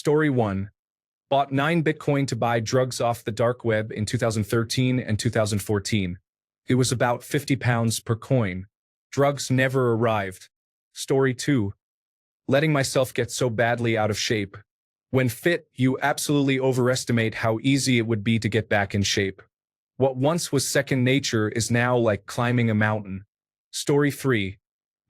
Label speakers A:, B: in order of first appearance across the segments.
A: Story 1. Bought 9 Bitcoin to buy drugs off the dark web in 2013 and 2014. It was about £50 per coin. Drugs never arrived. Story 2. Letting myself get so badly out of shape. When fit, you absolutely overestimate how easy it would be to get back in shape. What once was second nature is now like climbing a mountain. Story 3.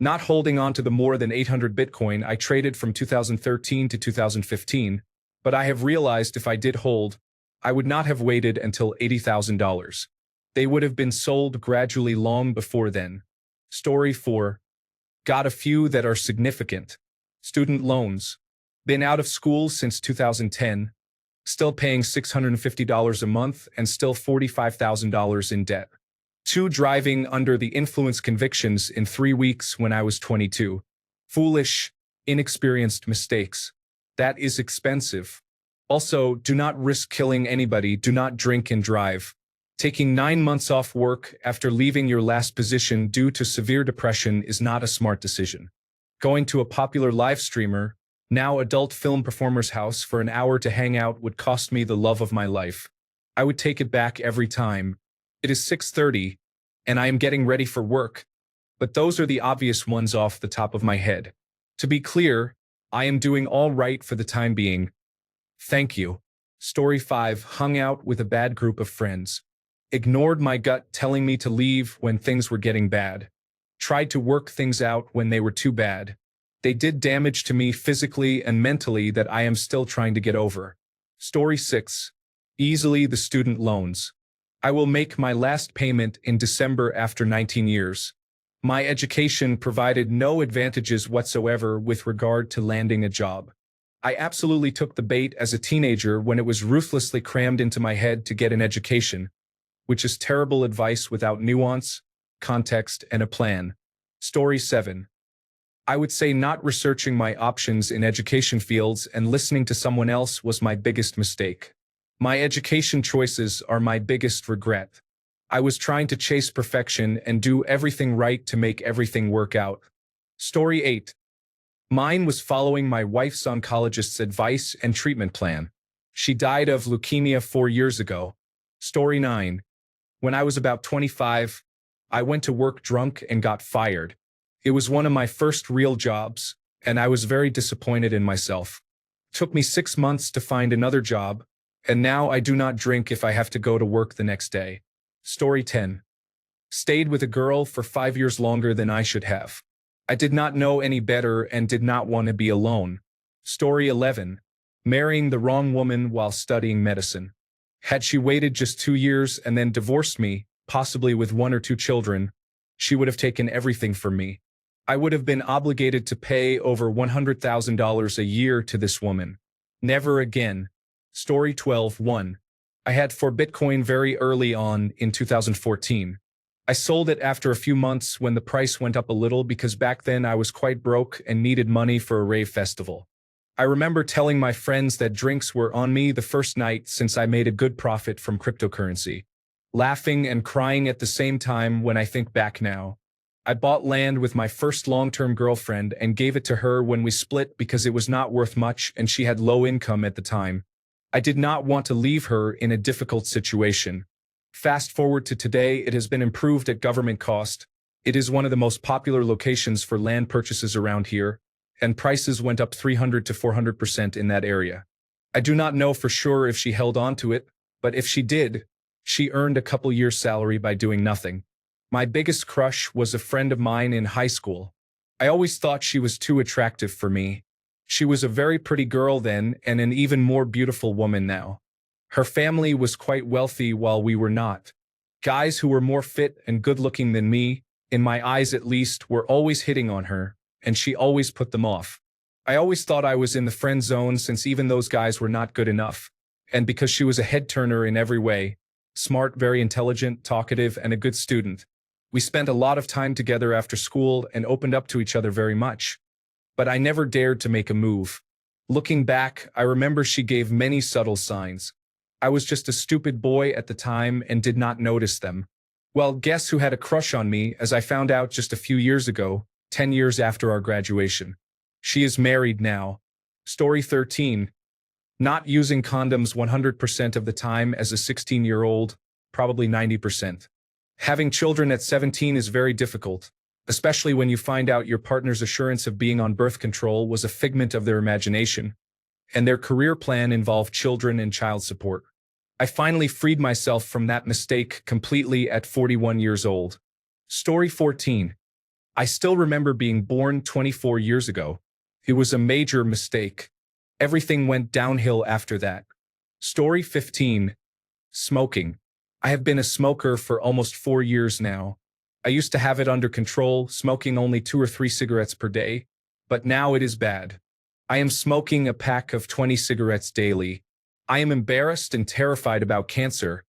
A: Not holding on to the more than 800 Bitcoin I traded from 2013 to 2015, but I have realized if I did hold, I would not have waited until $80,000. They would have been sold gradually long before then. Story 4. Got a few that are significant. Student loans. Been out of school since 2010, still paying $650 a month and still $45,000 in debt. 2 driving under the influence convictions in 3 weeks when I was 22. Foolish, inexperienced mistakes. That is expensive. Also, do not risk killing anybody, do not drink and drive. Taking 9 months off work after leaving your last position due to severe depression is not a smart decision. Going to a popular live streamer, now adult film performer's house for an hour to hang out would cost me the love of my life. I would take it back every time. It is 6:30, and I am getting ready for work, but those are the obvious ones off the top of my head. To be clear, I am doing all right for the time being. Thank you. Story 5. Hung out with a bad group of friends. Ignored my gut telling me to leave when things were getting bad. Tried to work things out when they were too bad. They did damage to me physically and mentally that I am still trying to get over. Story 6. Easily the student loans. I will make my last payment in December after 19 years. My education provided no advantages whatsoever with regard to landing a job. I absolutely took the bait as a teenager when it was ruthlessly crammed into my head to get an education, which is terrible advice without nuance, context, and a plan. Story 7. I would say not researching my options in education fields and listening to someone else was my biggest mistake. My education choices are my biggest regret. I was trying to chase perfection and do everything right to make everything work out. Story 8. Mine was following my wife's oncologist's advice and treatment plan. She died of leukemia 4 years ago. Story 9. When I was about 25, I went to work drunk and got fired. It was one of my first real jobs, and I was very disappointed in myself. Took me 6 months to find another job, and now I do not drink if I have to go to work the next day. Story 10. Stayed with a girl for 5 years longer than I should have. I did not know any better and did not want to be alone. Story 11. Marrying the wrong woman while studying medicine. Had she waited just 2 years and then divorced me, possibly with 1 or 2 children, she would have taken everything from me. I would have been obligated to pay over $100,000 a year to this woman. Never again. Story 12. 1. I had 4 Bitcoin very early on in 2014. I sold it after a few months when the price went up a little because back then I was quite broke and needed money for a rave festival. I remember telling my friends that drinks were on me the first night since I made a good profit from cryptocurrency. Laughing and crying at the same time when I think back now. I bought land with my first long-term girlfriend and gave it to her when we split because it was not worth much and she had low income at the time. I did not want to leave her in a difficult situation. Fast forward to today, it has been improved at government cost. It is one of the most popular locations for land purchases around here, and prices went up 300 to 400% in that area. I do not know for sure if she held on to it, but if she did, she earned a couple years' salary by doing nothing. My biggest crush was a friend of mine in high school. I always thought she was too attractive for me. She was a very pretty girl then and an even more beautiful woman now. Her family was quite wealthy while we were not. Guys who were more fit and good-looking than me, in my eyes at least, were always hitting on her, and she always put them off. I always thought I was in the friend zone since even those guys were not good enough, and because she was a head-turner in every way, smart, very intelligent, talkative, and a good student. We spent a lot of time together after school and opened up to each other very much. But I never dared to make a move. Looking back, I remember she gave many subtle signs. I was just a stupid boy at the time and did not notice them. Well, guess who had a crush on me, as I found out just a few years ago, 10 years after our graduation. She is married now. Story 13. Not using condoms 100% of the time as a 16-year-old, probably 90%. Having children at 17 is very difficult, especially when you find out your partner's assurance of being on birth control was a figment of their imagination, and their career plan involved children and child support. I finally freed myself from that mistake completely at 41 years old. Story 14. I still remember being born 24 years ago. It was a major mistake. Everything went downhill after that. Story 15. Smoking. I have been a smoker for almost 4 years now. I used to have it under control, smoking only 2 or 3 cigarettes per day, but now it is bad. I am smoking a pack of 20 cigarettes daily. I am embarrassed and terrified about cancer,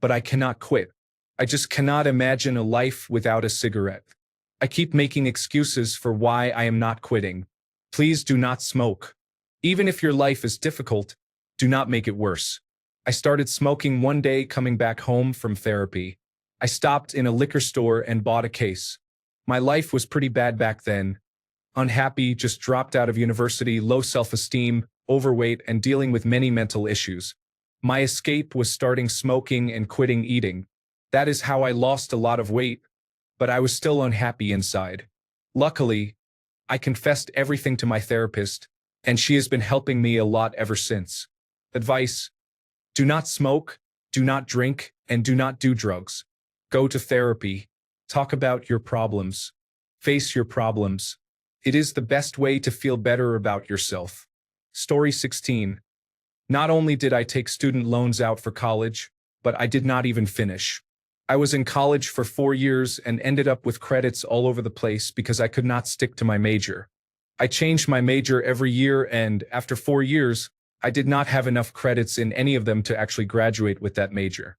A: but I cannot quit. I just cannot imagine a life without a cigarette. I keep making excuses for why I am not quitting. Please do not smoke. Even if your life is difficult, do not make it worse. I started smoking one day coming back home from therapy. I stopped in a liquor store and bought a case. My life was pretty bad back then. Unhappy, just dropped out of university, low self-esteem, overweight, and dealing with many mental issues. My escape was starting smoking and quitting eating. That is how I lost a lot of weight, but I was still unhappy inside. Luckily, I confessed everything to my therapist, and she has been helping me a lot ever since. Advice: do not smoke, do not drink, and do not do drugs. Go to therapy. Talk about your problems. Face your problems. It is the best way to feel better about yourself. Story 16. Not only did I take student loans out for college, but I did not even finish. I was in college for 4 years and ended up with credits all over the place because I could not stick to my major. I changed my major every year, and after 4 years, I did not have enough credits in any of them to actually graduate with that major.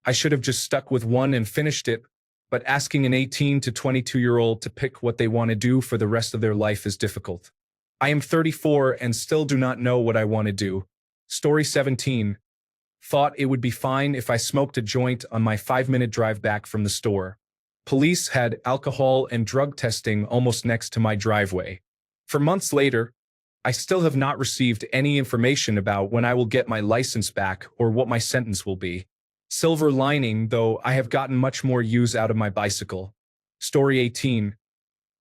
A: I should have just stuck with one and finished it, but asking an 18 to 22-year-old to pick what they want to do for the rest of their life is difficult. I am 34 and still do not know what I want to do. Story 17. Thought it would be fine if I smoked a joint on my 5-minute drive back from the store. Police had alcohol and drug testing almost next to my driveway. For months later, I still have not received any information about when I will get my license back or what my sentence will be. Silver lining, though, I have gotten much more use out of my bicycle. Story 18.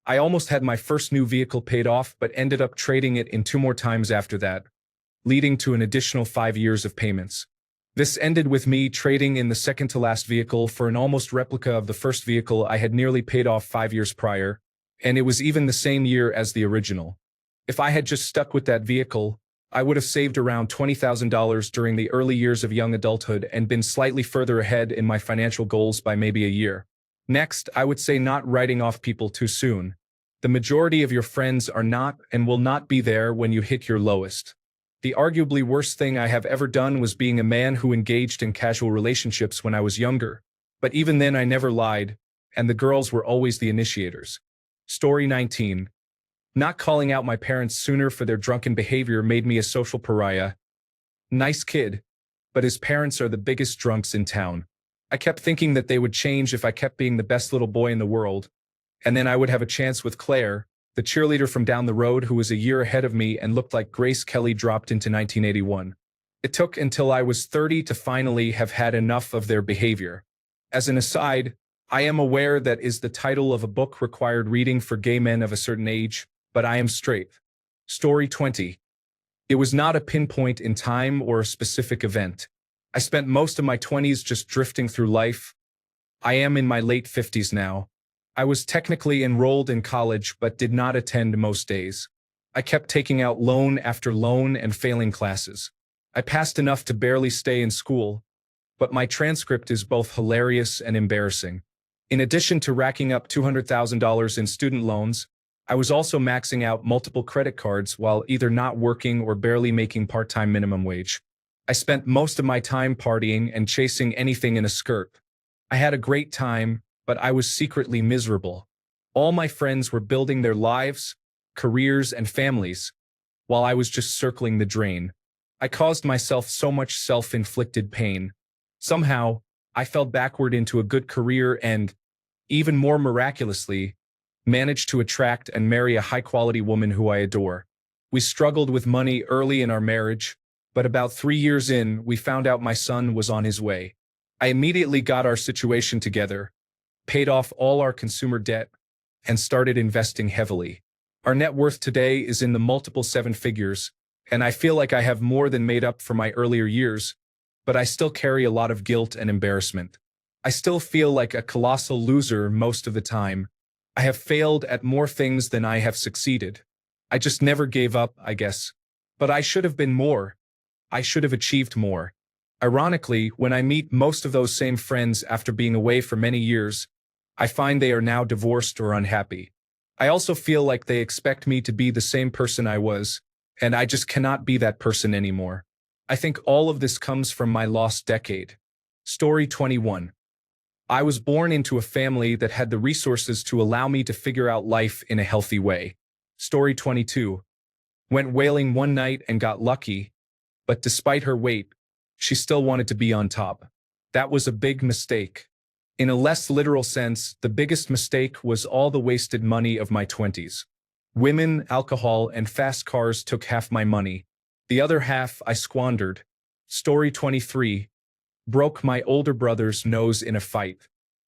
A: I almost had my first new vehicle paid off but ended up trading it in 2 more times after that, leading to an additional 5 years of payments. This ended with me trading in the second-to-last vehicle for an almost replica of the first vehicle I had nearly paid off 5 years prior, and it was even the same year as the original. If I had just stuck with that vehicle, I would have saved around $20,000 during the early years of young adulthood and been slightly further ahead in my financial goals by maybe a year. Next, I would say not writing off people too soon. The majority of your friends are not and will not be there when you hit your lowest. The arguably worst thing I have ever done was being a man who engaged in casual relationships when I was younger. But even then I never lied, and the girls were always the initiators. Story 19. Not calling out my parents sooner for their drunken behavior made me a social pariah. Nice kid, but his parents are the biggest drunks in town. I kept thinking that they would change if I kept being the best little boy in the world, and then I would have a chance with Claire, the cheerleader from down the road who was a year ahead of me and looked like Grace Kelly dropped into 1981. It took until I was 30 to finally have had enough of their behavior. As an aside, I am aware that is the title of a book required reading for gay men of a certain age, but I am straight. Story 20. It was not a pinpoint in time or a specific event. I spent most of my 20s just drifting through life. I am in my late 50s now. I was technically enrolled in college but did not attend most days. I kept taking out loan after loan and failing classes. I passed enough to barely stay in school, but my transcript is both hilarious and embarrassing. In addition to racking up $200,000 in student loans, I was also maxing out multiple credit cards while either not working or barely making part-time minimum wage. I spent most of my time partying and chasing anything in a skirt. I had a great time, but I was secretly miserable. All my friends were building their lives, careers, and families, while I was just circling the drain. I caused myself so much self-inflicted pain. Somehow, I fell backward into a good career and, even more miraculously, managed to attract and marry a high-quality woman who I adore. We struggled with money early in our marriage, But about 3 years in, we found out my son was on his way. I immediately got our situation together, paid off all our consumer debt, and started investing heavily. Our net worth today is in the multiple seven figures, and I feel like I have more than made up for my earlier years, but I still carry a lot of guilt and embarrassment. I still feel like a colossal loser most of the time. I have failed at more things than I have succeeded. I just never gave up, I guess. But I should have been more. I should have achieved more. Ironically, when I meet most of those same friends after being away for many years, I find they are now divorced or unhappy. I also feel like they expect me to be the same person I was, and I just cannot be that person anymore. I think all of this comes from my lost decade. Story 21. I was born into a family that had the resources to allow me to figure out life in a healthy way. Story 22. Went whaling one night and got lucky, but despite her weight, she still wanted to be on top. That was a big mistake. In a less literal sense, the biggest mistake was all the wasted money of my 20s. Women, alcohol, and fast cars took half my money. The other half I squandered. Story 23. Broke my older brother's nose in a fight.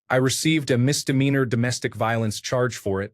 A: I received a misdemeanor domestic violence charge for it,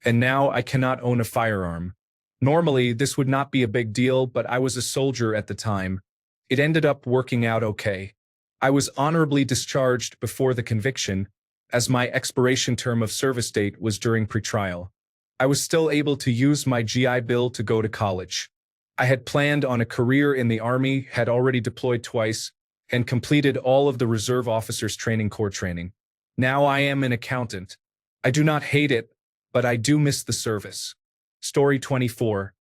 A: and now I cannot own a firearm. Normally, this would not be a big deal, but I was a soldier at the time. It ended up working out okay. I was honorably discharged before the conviction, as my expiration term of service date was during pretrial. I was still able to use my GI Bill to go to college. I had planned on a career in the Army, had already deployed twice, and completed all of the Reserve Officers Training Corps training. Now I am an accountant. I do not hate it, but I do miss the service. Story 24.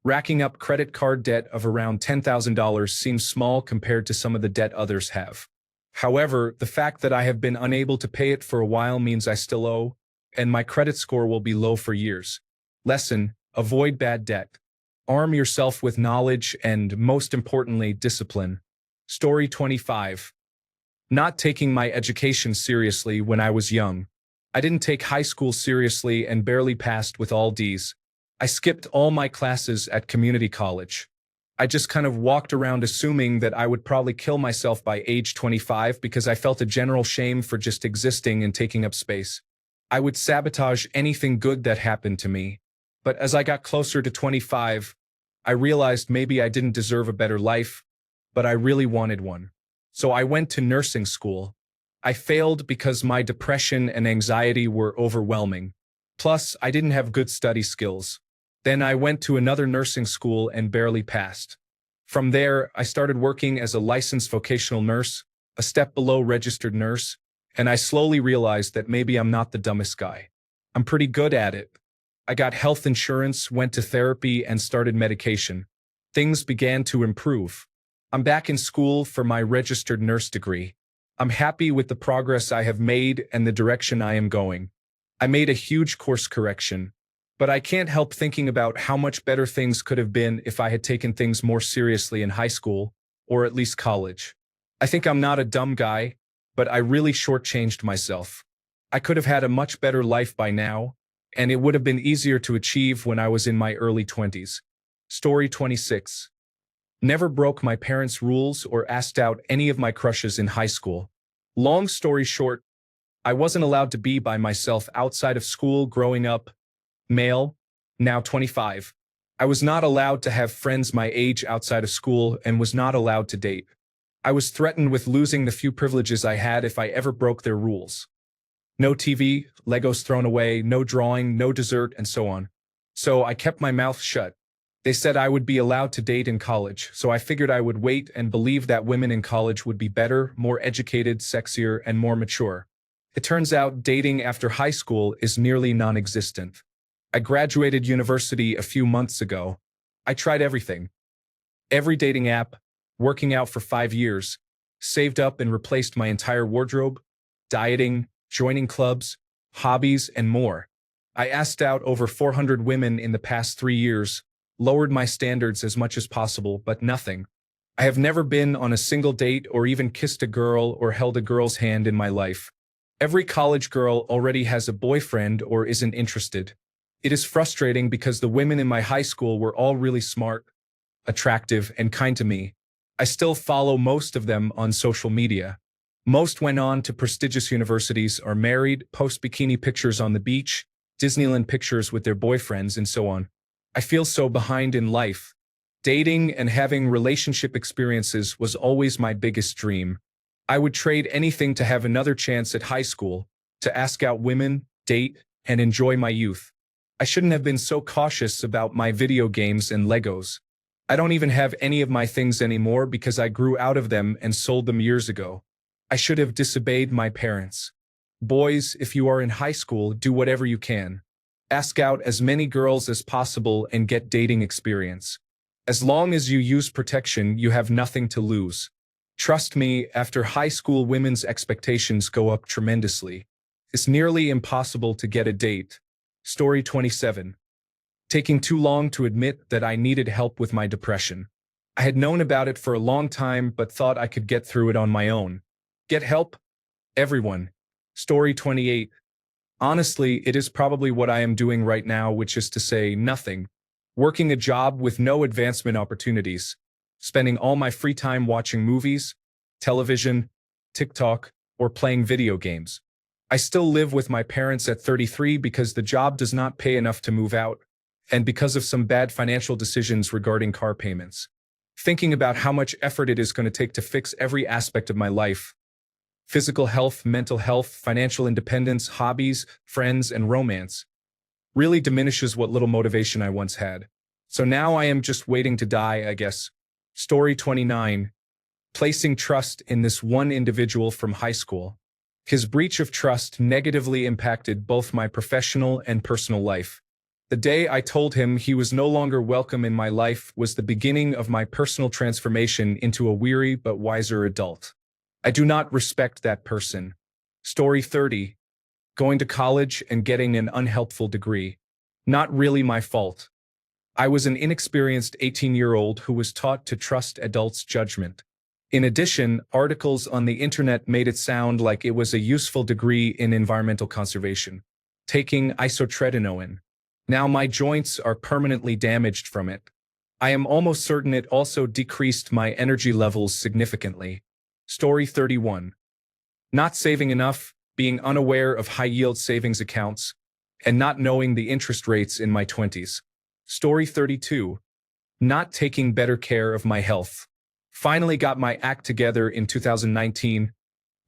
A: Racking up credit card debt of around $10,000 seems small compared to some of the debt others have. However, the fact that I have been unable to pay it for a while means I still owe, and my credit score will be low for years. Lesson: avoid bad debt. Arm yourself with knowledge and, most importantly, discipline. Story 25. Not taking my education seriously when I was young. I didn't take high school seriously and barely passed with all D's. I skipped all my classes at community college. I just kind of walked around assuming that I would probably kill myself by age 25 because I felt a general shame for just existing and taking up space. I would sabotage anything good that happened to me. But as I got closer to 25, I realized maybe I didn't deserve a better life, but I really wanted one. So I went to nursing school. I failed because my depression and anxiety were overwhelming. Plus, I didn't have good study skills. Then I went to another nursing school and barely passed. From there, I started working as a licensed vocational nurse, a step below registered nurse, and I slowly realized that maybe I'm not the dumbest guy. I'm pretty good at it. I got health insurance, went to therapy, and started medication. Things began to improve. I'm back in school for my registered nurse degree. I'm happy with the progress I have made and the direction I am going. I made a huge course correction, but I can't help thinking about how much better things could have been if I had taken things more seriously in high school, or at least college. I think I'm not a dumb guy, but I really shortchanged myself. I could have had a much better life by now, and it would have been easier to achieve when I was in my early 20s. Story 26. Never broke my parents' rules or asked out any of my crushes in high school. Long story short, I wasn't allowed to be by myself outside of school growing up. Male, now 25. I was not allowed to have friends my age outside of school and was not allowed to date. I was threatened with losing the few privileges I had if I ever broke their rules. No TV, Legos thrown away, no drawing, no dessert, and so on. So I kept my mouth shut. They said I would be allowed to date in college, so I figured I would wait and believe that women in college would be better, more educated, sexier, and more mature. It turns out dating after high school is nearly non-existent. I graduated university a few months ago. I tried everything. Every dating app, working out for 5 years, saved up and replaced my entire wardrobe, dieting, joining clubs, hobbies, and more. I asked out over 400 women in the past 3 years, lowered my standards as much as possible, but nothing. I have never been on a single date or even kissed a girl or held a girl's hand in my life. Every college girl already has a boyfriend or isn't interested. It is frustrating because the women in my high school were all really smart, attractive, and kind to me. I still follow most of them on social media. Most went on to prestigious universities, are married, post bikini pictures on the beach, Disneyland pictures with their boyfriends, and so on. I feel so behind in life. Dating and having relationship experiences was always my biggest dream. I would trade anything to have another chance at high school, to ask out women, date, and enjoy my youth. I shouldn't have been so cautious about my video games and Legos. I don't even have any of my things anymore because I grew out of them and sold them years ago. I should have disobeyed my parents. Boys, if you are in high school, do whatever you can. Ask out as many girls as possible and get dating experience. As long as you use protection, you have nothing to lose. Trust me, after high school, women's expectations go up tremendously. It's nearly impossible to get a date. Story 27. Taking too long to admit that I needed help with my depression. I had known about it for a long time but thought I could get through it on my own. Get help? Everyone. Story 28. Honestly, it is probably what I am doing right now, which is to say nothing. Working a job with no advancement opportunities. Spending all my free time watching movies, television, TikTok, or playing video games. I still live with my parents at 33 because the job does not pay enough to move out, and because of some bad financial decisions regarding car payments. Thinking about how much effort it is going to take to fix every aspect of my life. Physical health, mental health, financial independence, hobbies, friends, and romance. Really diminishes what little motivation I once had. So now I am just waiting to die, I guess. Story 29. Placing trust in this one individual from high school. His breach of trust negatively impacted both my professional and personal life. The day I told him he was no longer welcome in my life was the beginning of my personal transformation into a weary but wiser adult. I do not respect that person. Story 30. Going to college and getting an unhelpful degree. Not really my fault. I was an inexperienced 18-year-old who was taught to trust adults' judgment. In addition, articles on the internet made it sound like it was a useful degree in environmental conservation. Taking isotretinoin. Now my joints are permanently damaged from it. I am almost certain it also decreased my energy levels significantly. Story 31. Not saving enough, being unaware of high-yield savings accounts, and not knowing the interest rates in my 20s. Story 32. Not taking better care of my health. Finally got my act together in 2019,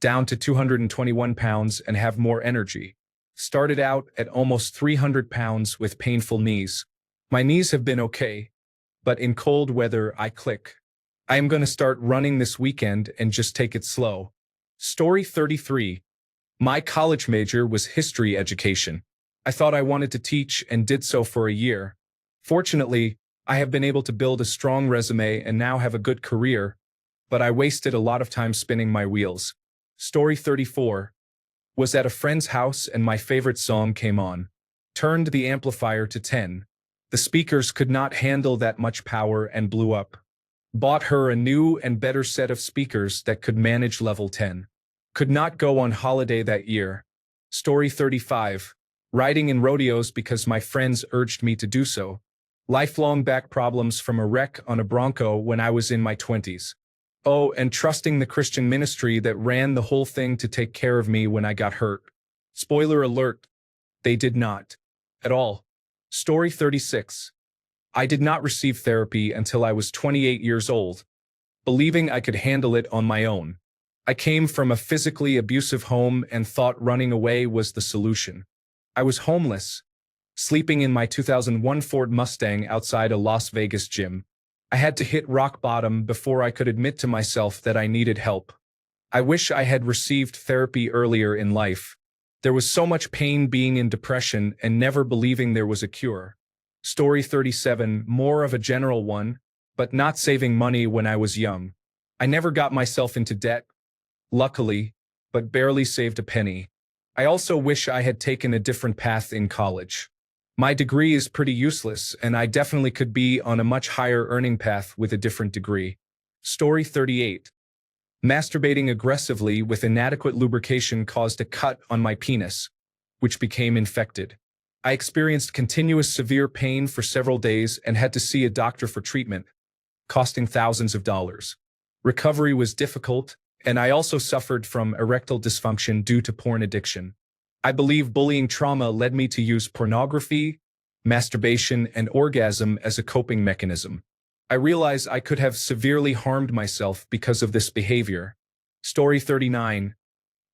A: down to 221 pounds and have more energy. Started out at almost 300 pounds with painful knees. My knees have been okay, but in cold weather I click. I am going to start running this weekend and just take it slow. Story 33. My college major was history education. I thought I wanted to teach and did so for a year. Fortunately, I have been able to build a strong resume and now have a good career, but I wasted a lot of time spinning my wheels. Story 34. Was at a friend's house and my favorite song came on. Turned the amplifier to 10. The speakers could not handle that much power and blew up. Bought her a new and better set of speakers that could manage level 10. Could not go on holiday that year. Story 35. Riding in rodeos because my friends urged me to do so. Lifelong back problems from a wreck on a Bronco when I was in my 20s. Oh, and trusting the Christian ministry that ran the whole thing to take care of me when I got hurt. Spoiler alert, they did not. At all. Story 36. I did not receive therapy until I was 28 years old, believing I could handle it on my own. I came from a physically abusive home and thought running away was the solution. I was homeless, sleeping in my 2001 Ford Mustang outside a Las Vegas gym. I had to hit rock bottom before I could admit to myself that I needed help. I wish I had received therapy earlier in life. There was so much pain being in depression and never believing there was a cure. Story 37, more of a general one, but not saving money when I was young. I never got myself into debt, luckily, but barely saved a penny. I also wish I had taken a different path in college. My degree is pretty useless, and I definitely could be on a much higher earning path with a different degree. Story 38. Masturbating aggressively with inadequate lubrication caused a cut on my penis, which became infected. I experienced continuous severe pain for several days and had to see a doctor for treatment. costing thousands of dollars. Recovery was difficult, and I also suffered from erectile dysfunction due to porn addiction. I believe bullying trauma led me to use pornography, masturbation, and orgasm as a coping mechanism. I realize I could have severely harmed myself because of this behavior. Story 39.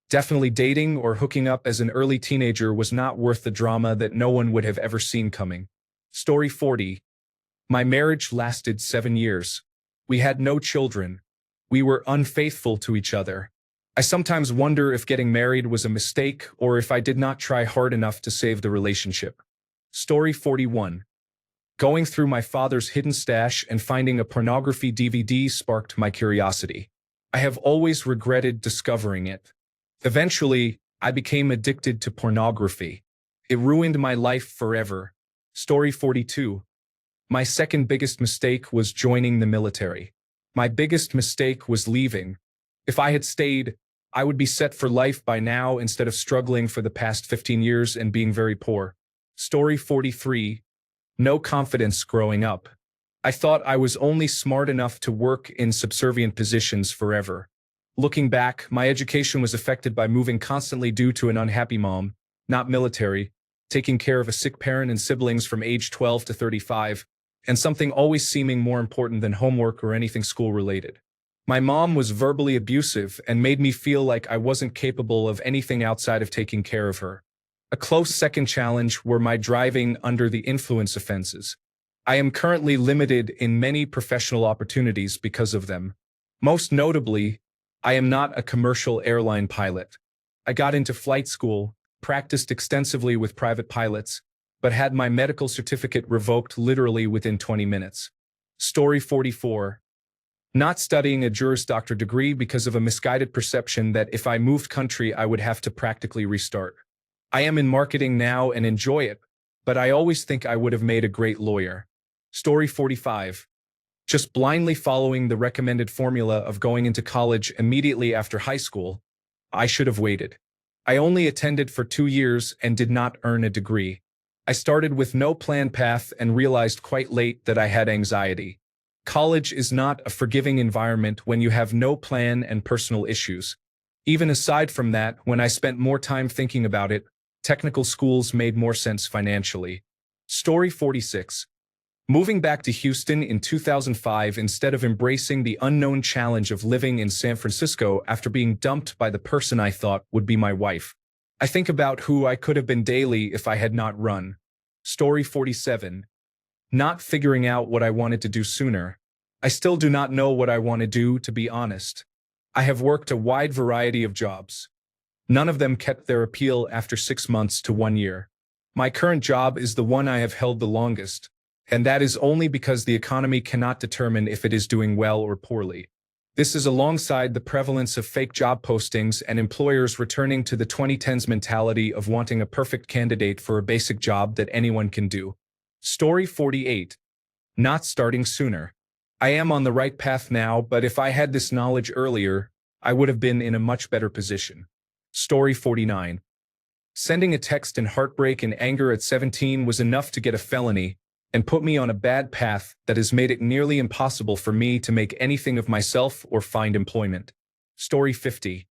A: Definitely dating or hooking up as an early teenager was not worth the drama that no one would have ever seen coming. Story 40. My marriage lasted 7 years. We had no children. We were unfaithful to each other. I sometimes wonder if getting married was a mistake or if I did not try hard enough to save the relationship. Story 41. Going through my father's hidden stash and finding a pornography DVD sparked my curiosity. I have always regretted discovering it. Eventually, I became addicted to pornography. It ruined my life forever. Story 42. My second biggest mistake was joining the military. My biggest mistake was leaving. If I had stayed, I would be set for life by now instead of struggling for the past 15 years and being very poor. Story 43. No confidence growing up. I thought I was only smart enough to work in subservient positions forever. Looking back, my education was affected by moving constantly due to an unhappy mom, not military, taking care of a sick parent and siblings from age 12 to 35, and something always seeming more important than homework or anything school-related. My mom was verbally abusive and made me feel like I wasn't capable of anything outside of taking care of her. A close second challenge were my driving under the influence offenses. I am currently limited in many professional opportunities because of them. Most notably, I am not a commercial airline pilot. I got into flight school, practiced extensively with private pilots, but had my medical certificate revoked literally within 20 minutes. Story 44. Not studying a Juris Doctor degree because of a misguided perception that if I moved country I would have to practically restart. I am in marketing now and enjoy it, but I always think I would have made a great lawyer. Story 45. Just blindly following the recommended formula of going into college immediately after high school, I should have waited. I only attended for 2 years and did not earn a degree. I started with no planned path and realized quite late that I had anxiety. College is not a forgiving environment when you have no plan and personal issues. Even aside from that, when I spent more time thinking about it, technical schools made more sense financially. Story 46. Moving back to Houston in 2005 instead of embracing the unknown challenge of living in San Francisco after being dumped by the person I thought would be my wife. I think about who I could have been daily if I had not run. Story 47. Not figuring out what I wanted to do sooner. I still do not know what I want to do, to be honest. I have worked a wide variety of jobs. None of them kept their appeal after 6 months to 1 year. My current job is the one I have held the longest, and that is only because the economy cannot determine if it is doing well or poorly. This is alongside the prevalence of fake job postings and employers returning to the 2010s mentality of wanting a perfect candidate for a basic job that anyone can do. Story 48. Not starting sooner. I am on the right path now, but if I had this knowledge earlier, I would have been in a much better position. Story 49. Sending a text in heartbreak and anger at 17 was enough to get a felony and put me on a bad path that has made it nearly impossible for me to make anything of myself or find employment. Story 50.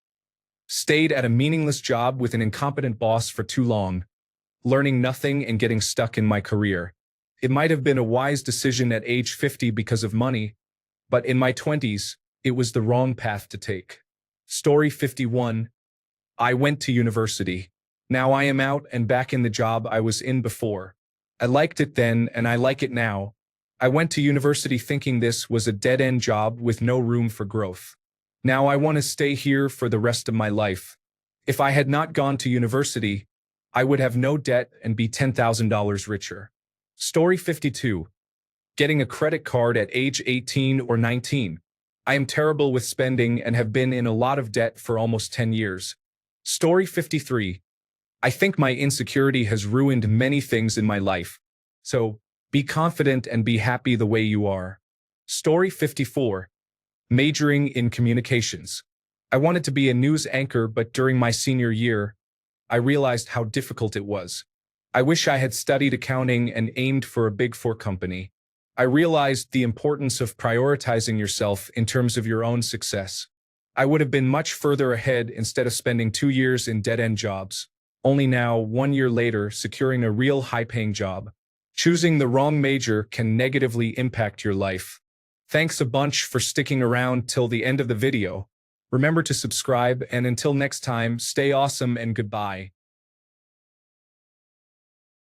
A: Stayed at a meaningless job with an incompetent boss for too long, learning nothing and getting stuck in my career. It might have been a wise decision at age 50 because of money, but in my 20s, it was the wrong path to take. Story 51. I went to university. Now I am out and back in the job I was in before. I liked it then and I like it now. I went to university thinking this was a dead-end job with no room for growth. Now I want to stay here for the rest of my life. If I had not gone to university, I would have no debt and be $10,000 richer. Story 52. Getting a credit card at age 18 or 19. I am terrible with spending and have been in a lot of debt for almost 10 years. Story 53. I think my insecurity has ruined many things in my life. So, be confident and be happy the way you are. Story 54. Majoring in communications. I wanted to be a news anchor, but during my senior year, I realized how difficult it was. I wish I had studied accounting and aimed for a Big Four company. I realized the importance of prioritizing yourself in terms of your own success. I would have been much further ahead instead of spending 2 years in dead-end jobs. Only now, 1 year later, securing a real high-paying job. Choosing the wrong major can negatively impact your life. Thanks a bunch for sticking around till the end of the video. Remember to subscribe, and until next time, stay awesome and goodbye.